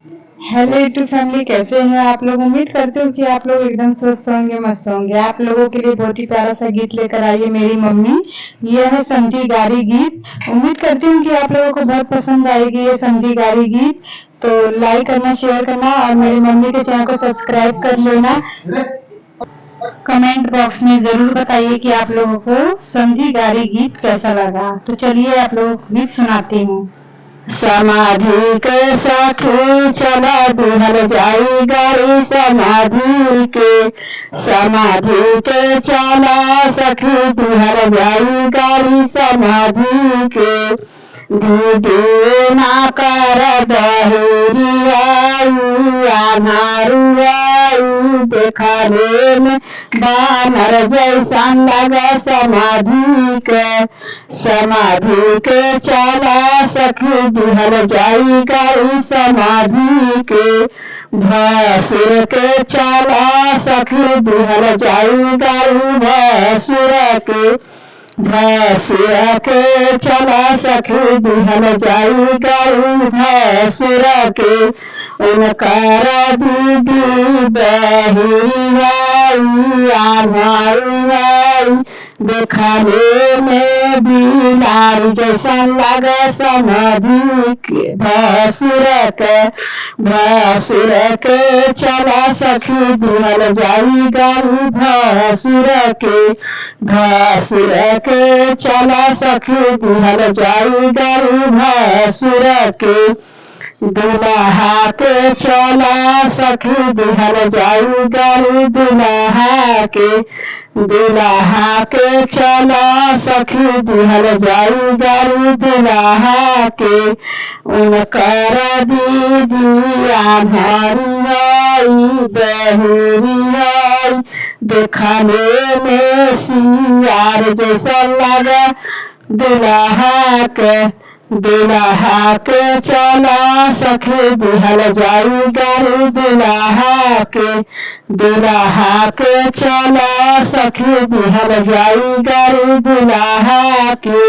Hello YouTube family, कैसे हैं आप लोग। उम्मीद करते हो कि आप लोग एकदम स्वस्थ होंगे, मस्त होंगे। आप लोगों के लिए बहुत ही प्यारा सा गीत लेकर आई है मेरी मम्मी। ये है संधी गारी गीत। उम्मीद करती हूँ कि आप लोगों को बहुत पसंद आएगी ये संधी गारी गीत। तो लाइक करना, शेयर करना और मेरी मम्मी के चैनल को सब्सक्राइब कर लेना। कमेंट बॉक्स में जरूर बताइए कि आप लोगों को संधी गारी गीत कैसा लगा। तो चलिए आप लोगों को गीत सुनाती हूँ। समाधि के साथी चला दुहल जाई गारी समाधि के चला सखी दुहल जाई गारी समाधि के दीदी ना कर दहुरियाई देखाने में बानर जैसा लगा समाधि के चला सखी दुहल जाई गाई समाधि के भसुर के चला सखी दुहल जाई गाई भसुर के चला सखी दुहल जाई गाई भसुर के उनकर दीदी बहियाई देखाने में बिलारी जैसा लगा समाधि के भसुर के चला सखी दुहल जाई गाई भसुर के चला सखी दुहल जाई गाई भसुर के दुल्हा के चला सखी दुहल जाई गाई दुल्हा के चला सखी दुहल जाई गाई दुल्हा के उनकर दीदिया भरियाई बहुरियाई देखाने में सियार जैसा लगा दुल्हा के चला सखी दुहल जाई गाई दुल्हा के चला सखी दुहल जाई गाई दुल्हा के।